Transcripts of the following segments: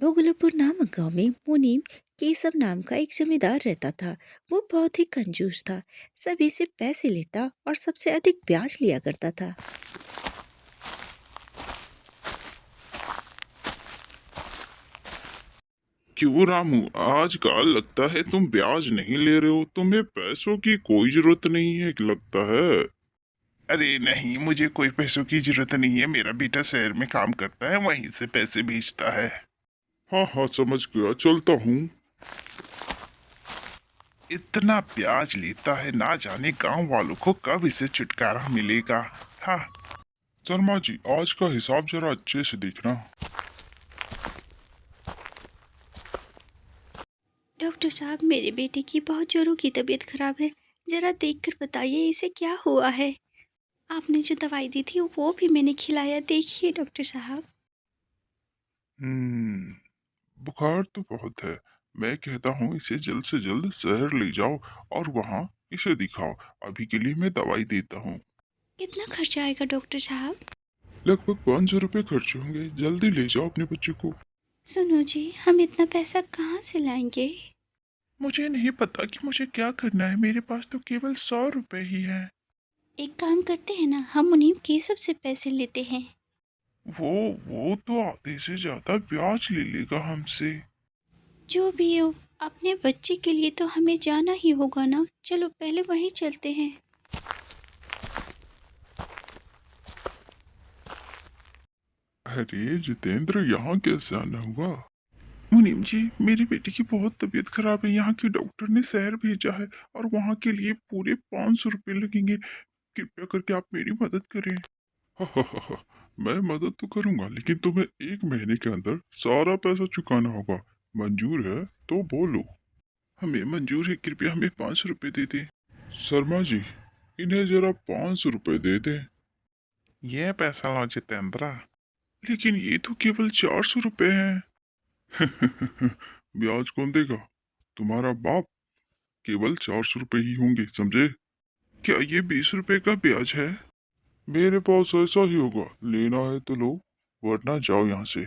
भोगलपुर नामक गांव में मुनीम केशव नाम का एक जमींदार रहता था। वो बहुत ही कंजूस था, सभी से पैसे लेता और सबसे अधिक ब्याज लिया करता था। क्यों रामू, आजकल लगता है तुम ब्याज नहीं ले रहे हो। तुम्हें पैसों की कोई जरूरत नहीं है लगता है। अरे नहीं, मुझे कोई पैसों की जरूरत नहीं है। मेरा बेटा शहर में काम करता है, वहीं से पैसे भेजता है। हाँ हाँ, समझ गया, चलता हूँ। इतना ब्याज लेता है, ना जाने गांव वालों को कब इसे छुटकारा मिलेगा। हाँ। शर्मा जी, आज का हिसाब जरा अच्छे से देखना। डॉक्टर साहब, मेरे बेटे की बहुत जोरों की तबीयत खराब है। जरा देखकर बताइए इसे क्या हुआ है। आपने जो दवाई दी थी वो भी मैंने खिलाया, देखिए डॉक्टर साहब। बुखार तो बहुत है। मैं कहता हूँ इसे जल्द से जल्द शहर ले जाओ और वहाँ इसे दिखाओ। अभी के लिए मैं दवाई देता हूँ। कितना खर्चा आएगा डॉक्टर साहब? लगभग 500 रुपये खर्च होंगे। जल्दी ले जाओ अपने बच्चे को। सुनो जी, हम इतना पैसा कहाँ से लाएंगे? मुझे नहीं पता कि मुझे क्या करना है। मेरे पास तो केवल 100 रुपए ही है। एक काम करते हैं ना, हम मुनीम केशव से पैसे लेते हैं। वो तो आधे से ज्यादा ब्याज ले लेगा हमसे। जो भी हो, अपने बच्चे के लिए तो हमें जाना ही होगा ना। चलो पहले वहीं चलते हैं। अरे जितेंद्र, यहाँ कैसे आना हुआ? मुनीम जी, मेरी बेटी की बहुत तबीयत खराब है। यहाँ के डॉक्टर ने शहर भेजा है और वहाँ के लिए पूरे 500 रुपये लगेंगे। कृपया करके आप मेरी मदद करें। हा हा हा हा, मैं मदद तो करूंगा, लेकिन तुम्हें 1 महीने के अंदर सारा पैसा चुकाना होगा। मंजूर है तो बोलो। हमें मंजूर है, कृपया हमें 500 रुपये दे दें। शर्मा जी, इन्हें जरा 500 रुपये दे दें। यह पैसा लो जितेंद्रा। लेकिन ये तो केवल 400 रुपये हैं। ब्याज कौन देगा? तुम्हारा बाप। केवल 400 रुपये ही होंगे, समझे? क्या ये 20 रुपए का ब्याज है? मेरे पास ऐसा ही होगा। लेना है तो लो, वरना जाओ यहाँ से।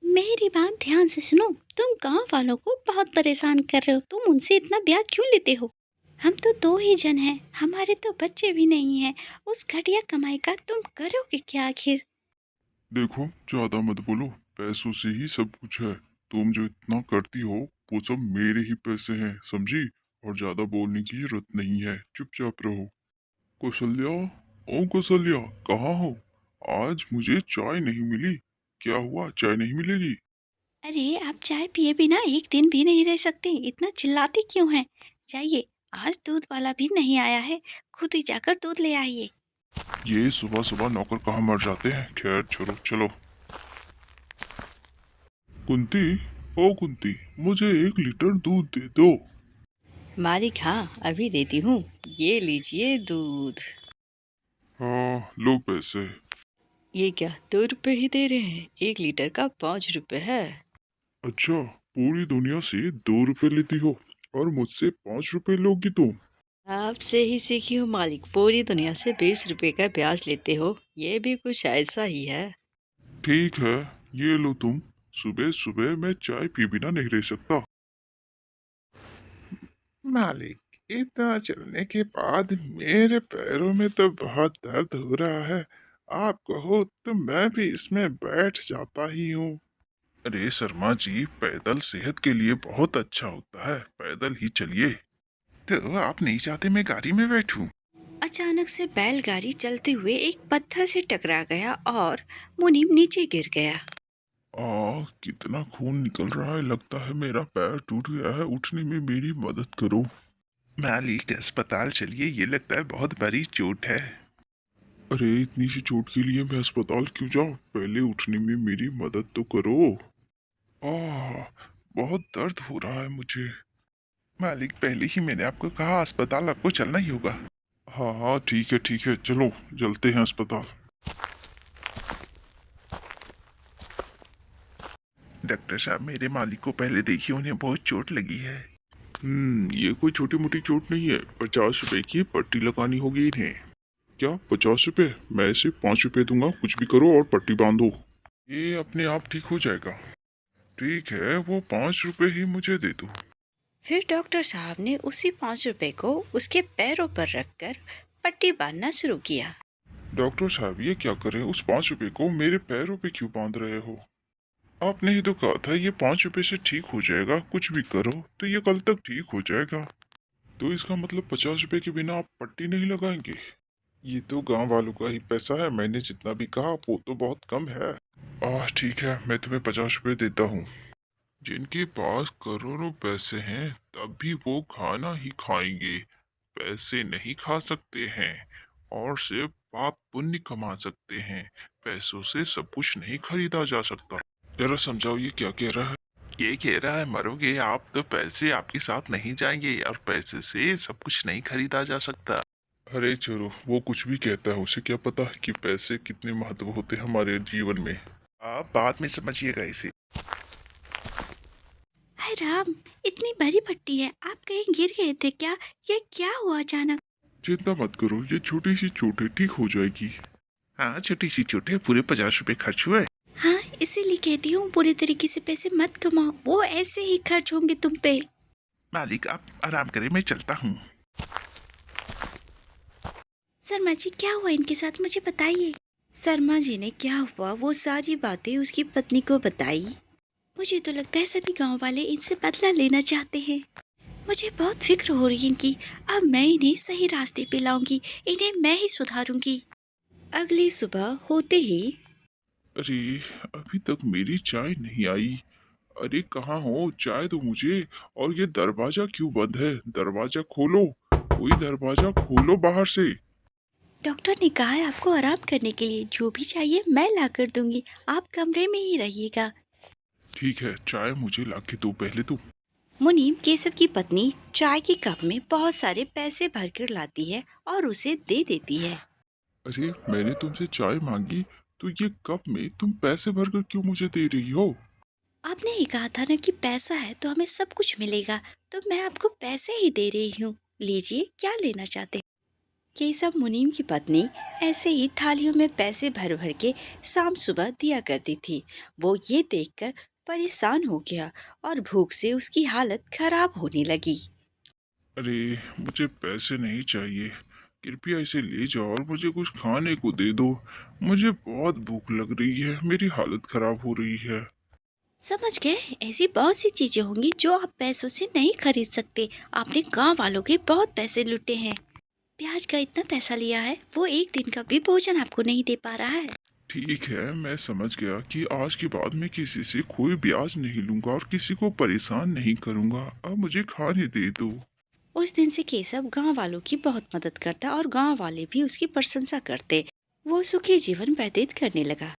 मेरी बात ध्यान से सुनो। तुम गांव वालों को बहुत परेशान कर रहे हो। तुम उनसे इतना ब्याज क्यों लेते हो? हम तो दो ही जन हैं, हमारे तो बच्चे भी नहीं हैं। उस घटिया कमाई का तुम करोगे क्या आखिर? देखो, ज्यादा मत बोलो। पैसों से ही सब कुछ है। तुम जो इतना करती हो वो सब मेरे ही पैसे हैं, समझी? और ज्यादा बोलने की जरूरत नहीं है, चुपचाप रहो। कौशल्या, ओ कौशल्या, कहाँ हो? आज मुझे चाय नहीं मिली। क्या हुआ, चाय नहीं मिलेगी? अरे, आप चाय पिए बिना एक दिन भी नहीं रह सकते। इतना चिल्लाते क्यों हैं? जाइए, आज दूध वाला भी नहीं आया है। खुद ही जाकर दूध ले आइए। ये सुबह सुबह नौकर कहाँ मर जाते हैं। खैर छोड़ो, चलो। कुंती, ओ कुंती, मुझे 1 लीटर दूध दे दो। मालिक, हाँ अभी देती हूँ। ये लीजिए दूध। हाँ, लो पैसे। ये क्या, 2 रुपए ही दे रहे हैं? 1 लीटर का 5 रुपए है। अच्छा, पूरी दुनिया से 2 रुपए लेती हो और मुझसे 5 रुपए लोगी तुम? आपसे ही सीखी हूँ मालिक। पूरी दुनिया से 20 रुपए का ब्याज लेते हो। ये भी कुछ ऐसा ही है। ठीक है, ये लो तुम। सुबह सुबह मैं चाय पिए बिना नहीं रह सकता। मालिक, इतना चलने के बाद मेरे पैरों में तो बहुत दर्द हो रहा है। आप कहो तो मैं भी इसमें बैठ जाता ही हूँ। अरे शर्मा जी, पैदल सेहत के लिए बहुत अच्छा होता है। पैदल ही चलिए। तो आप नहीं चाहते मैं गाड़ी में बैठूं? अचानक से बैलगाड़ी चलते हुए एक पत्थर से टकरा गया और मुनीम नीचे गिर गया। कितना खून निकल रहा है। लगता है मेरा पैर टूट गया है। उठने में मेरी मदद करो। मालिक, अस्पताल चलिए, ये लगता है बहुत बड़ी चोट है। अरे इतनी सी चोट के लिए मैं अस्पताल क्यों जाऊं? पहले उठने में मेरी मदद तो करो। आह, बहुत दर्द हो रहा है मुझे। मालिक, पहले ही मैंने आपको कहा अस्पताल आपको चलना ही होगा। हाँ हाँ, ठीक है, चलो चलते हैं अस्पताल। डॉक्टर साहब, मेरे मालिक को पहले देखिए, उन्हें बहुत चोट लगी है। ये कोई छोटी मोटी चोट नहीं है। 50 रुपए की पट्टी लगानी होगी इन्हें। क्या 50 रुपए? मैं इसे 5 रुपए दूंगा। कुछ भी करो और पट्टी बांधो। ये अपने आप ठीक हो जाएगा। ठीक है, वो 5 रुपए ही मुझे दे दो। फिर डॉक्टर साहब ने उसी 5 रुपए को उसके पैरों पर रखकर पट्टी बांधना शुरू किया। डॉक्टर साहब ये क्या करें, उस 5 रुपए को मेरे पैरों पे क्यों बांध रहे हो? आपने ही तो कहा था ये 5 रुपए से ठीक हो जाएगा, कुछ भी करो तो ये कल तक ठीक हो जाएगा। तो इसका मतलब 50 रुपए के बिना आप पट्टी नहीं लगाएंगे? ये तो गांव वालों का ही पैसा है, मैंने जितना भी कहा वो तो बहुत कम है। ठीक है, मैं तुम्हें 50 रुपए देता हूँ। जिनके पास करोड़ों पैसे हैं तब भी वो खाना ही खाएंगे, पैसे नहीं खा सकते हैं और सिर्फ पाप पुण्य कमा सकते हैं। पैसों से सब कुछ नहीं खरीदा जा सकता। जरा समझाओ ये क्या कह रहा है? ये कह रहा है मरोगे आप तो पैसे आपके साथ नहीं जाएंगे और पैसे से सब कुछ नहीं खरीदा जा सकता। अरे छोरो, वो कुछ भी कहता है, उसे क्या पता कि पैसे कितने महत्व होते हैं हमारे जीवन में। आप बाद में समझिएगा इसे। हाय राम, इतनी बड़ी पट्टी है, आप कहीं गिर गए थे क्या? ये क्या हुआ अचानक? चिंता मत करो, ये छोटी सी चोट है, ठीक हो जाएगी। हाँ, छोटी सी चोट है, पूरे 50 रुपए खर्च हुए। हाँ, इसीलिए कहती हूँ बुरे तरीके से पैसे मत कमाओ, वो ऐसे ही खर्च होंगे तुम पे। मालिक आप आराम करें, मैं चलता हूँ। शर्मा जी, क्या हुआ इनके साथ, मुझे बताइए। शर्मा जी ने क्या हुआ वो सारी बातें उसकी पत्नी को बताई। मुझे तो लगता है सभी गांव वाले इनसे बदला लेना चाहते हैं। मुझे बहुत फिक्र हो रही है इनकी। अब मैं इन्हें सही रास्ते पे लाऊंगी, इन्हें मैं ही सुधारूंगी। अगली सुबह होते ही अरे, अभी तक मेरी चाय नहीं आई। अरे कहाँ हो, चाय दो मुझे। और ये दरवाजा क्यों बंद है? दरवाजा खोलो, कोई दरवाजा खोलो बाहर से। डॉक्टर ने कहा है आपको आराम करने के लिए, जो भी चाहिए मैं ला कर दूंगी, आप कमरे में ही रहिएगा। ठीक है, चाय मुझे लाके दो पहले तो। मुनीम केशव की पत्नी चाय के कप में बहुत सारे पैसे भरकर लाती है और उसे दे देती है। अरे मैंने तुमसे चाय मांगी, तो ये कप में तुम पैसे भरकर क्यों मुझे दे रही हो? आपने ही कहा था ना कि पैसा है तो हमें सब कुछ मिलेगा, तो मैं आपको पैसे ही दे रही हूँ। लीजिए, क्या लेना चाहते हैं? केशव मुनीम की पत्नी ऐसे ही थालियों में पैसे भर भर के शाम सुबह दिया करती थी। वो ये देखकर परेशान हो गया और भूख से उसकी हालत खराब होने लगी। अरे मुझे पैसे नहीं चाहिए, कृपया इसे ले जाओ और मुझे कुछ खाने को दे दो। मुझे बहुत भूख लग रही है, मेरी हालत खराब हो रही है। समझ गए, ऐसी बहुत सी चीजें होंगी जो आप पैसों से नहीं खरीद सकते। आपने गांव वालों के बहुत पैसे लूटे हैं। ब्याज का इतना पैसा लिया है, वो एक दिन का भी भोजन आपको नहीं दे पा रहा है। ठीक है, मैं समझ गया कि आज के बाद मैं किसी से कोई ब्याज नहीं लूंगा और किसी को परेशान नहीं करूंगा। अब मुझे खाने दे दो। उस दिन से केशव गांव वालों की बहुत मदद करता और गांव वाले भी उसकी प्रशंसा करते। वो सुखी जीवन व्यतीत करने लगा।